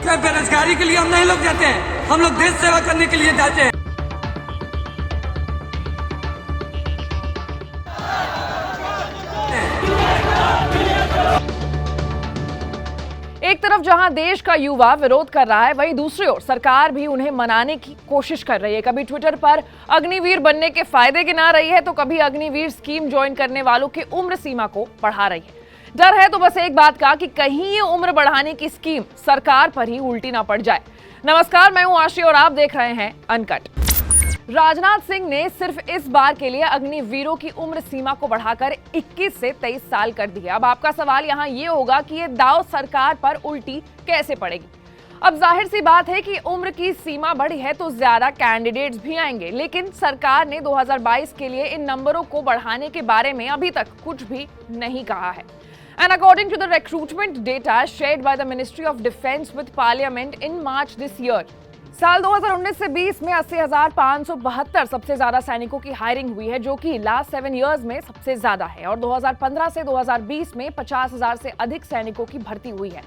क्या बेरोजगारी के लिए हम नहीं लोग जाते हैं, हम लोग देश सेवा करने के लिए जाते हैं। एक तरफ जहां देश का युवा विरोध कर रहा है, वहीं दूसरी ओर सरकार भी उन्हें मनाने की कोशिश कर रही है। कभी ट्विटर पर अग्निवीर बनने के फायदे गिना रही है, तो कभी अग्निवीर स्कीम ज्वाइन करने वालों की उम्र सीमा को बढ़ा रही है। डर है तो बस एक बात का कि कहीं ये उम्र बढ़ाने की स्कीम सरकार पर ही उल्टी ना पड़ जाए। नमस्कार, मैं हूं आशी और आप देख रहे हैं अनकट। राजनाथ सिंह ने सिर्फ इस बार के लिए अग्निवीरों की उम्र सीमा को बढ़ाकर 21 से 23 साल कर दी है। अब आपका सवाल यहाँ ये होगा कि ये दाव सरकार पर उल्टी कैसे पड़ेगी। अब जाहिर सी बात है कि उम्र की सीमा बढ़ी है तो ज्यादा कैंडिडेट्स भी आएंगे, लेकिन सरकार ने 2022 के लिए इन नंबरों को बढ़ाने के बारे में अभी तक कुछ भी नहीं कहा है। And according to the recruitment data shared by the Ministry of Defence with Parliament in March this year, साल 2019 से 20 में 80,572 सबसे ज्यादा सैनिकों की हायरिंग हुई है, जो कि लास्ट 7 इयर्स में सबसे ज्यादा है। और 2015 से 2020 में 50,000 से अधिक सैनिकों की भर्ती हुई है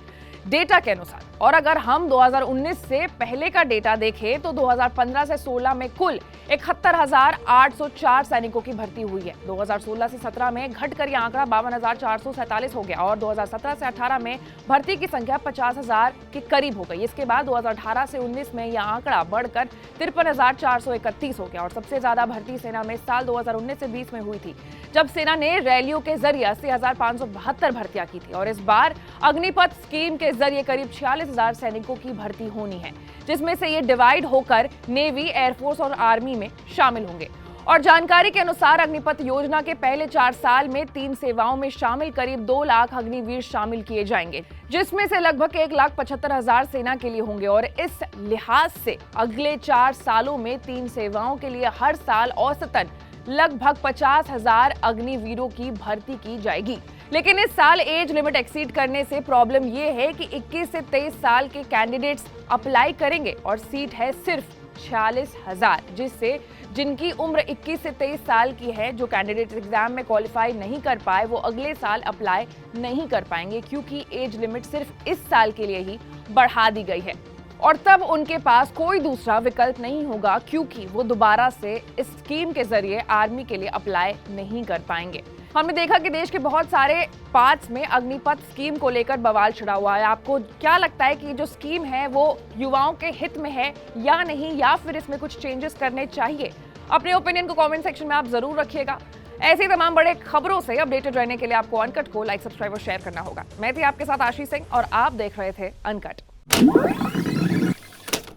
डेटा के अनुसार। और अगर हम 2019 से पहले का डेटा देखें तो 2015 से 16 में कुल 71,804 सैनिकों की भर्ती हुई है। 2016 से 17 में घटकर यह आंकड़ा 52,447 हो गया और 2017 से 18 में भर्ती की संख्या 50,000 के करीब हो गई। इसके बाद 2018 से 19 में यह आंकड़ा बढ़कर 53,431 हो गया। और सबसे ज्यादा भर्ती सेना में साल 2019 से 20 में हुई थी, जब सेना ने रैलियों के जरिए 80,572 भर्तियां की थी। और इस बार अग्निपथ स्कीम के जरिए करीब 46,000 सैनिकों की भर्ती होनी है, जिसमें से ये डिवाइड होकर नेवी, एयरफोर्स और आर्मी में शामिल होंगे। और जानकारी के अनुसार अग्निपथ योजना के पहले 4 साल में 3 सेवाओं में शामिल करीब 2 लाख अग्निवीर शामिल किए जाएंगे, जिसमें से लगभग 1,75,000 सेना के लिए होंगे। और इस लिहाज से अगले 4 सालों में 3 सेवाओं के लिए हर साल औसतन लगभग 50,000 अग्निवीरों की भर्ती की जाएगी। लेकिन इस साल एज लिमिट एक्सीड करने से प्रॉब्लम यह है कि 21 से 23 साल के कैंडिडेट्स अप्लाई करेंगे और सीट है सिर्फ 46,000, जिससे जिनकी उम्र 21 से 23 साल की है, जो कैंडिडेट एग्जाम में क्वालिफाई नहीं कर पाए, वो अगले साल अप्लाई नहीं कर पाएंगे, क्योंकि एज लिमिट सिर्फ इस साल के लिए ही बढ़ा दी गई है। और तब उनके पास कोई दूसरा विकल्प नहीं होगा, क्योंकि वो दोबारा से इस स्कीम के जरिए आर्मी के लिए अप्लाई नहीं कर पाएंगे। हमने देखा कि देश के बहुत सारे पार्ट्स में अग्निपथ स्कीम को लेकर बवाल छिड़ा हुआ है। आपको क्या लगता है कि जो स्कीम है वो युवाओं के हित में है या नहीं, या फिर इसमें कुछ चेंजेस करने चाहिए? अपने ओपिनियन को कमेंट सेक्शन में आप जरूर रखिएगा। ऐसी तमाम बड़े खबरों से अपडेटेड रहने के लिए आपको अनकट को लाइक, सब्सक्राइब और शेयर करना होगा। मैं थी आपके साथ आशी सिंह और आप देख रहे थे अनकट।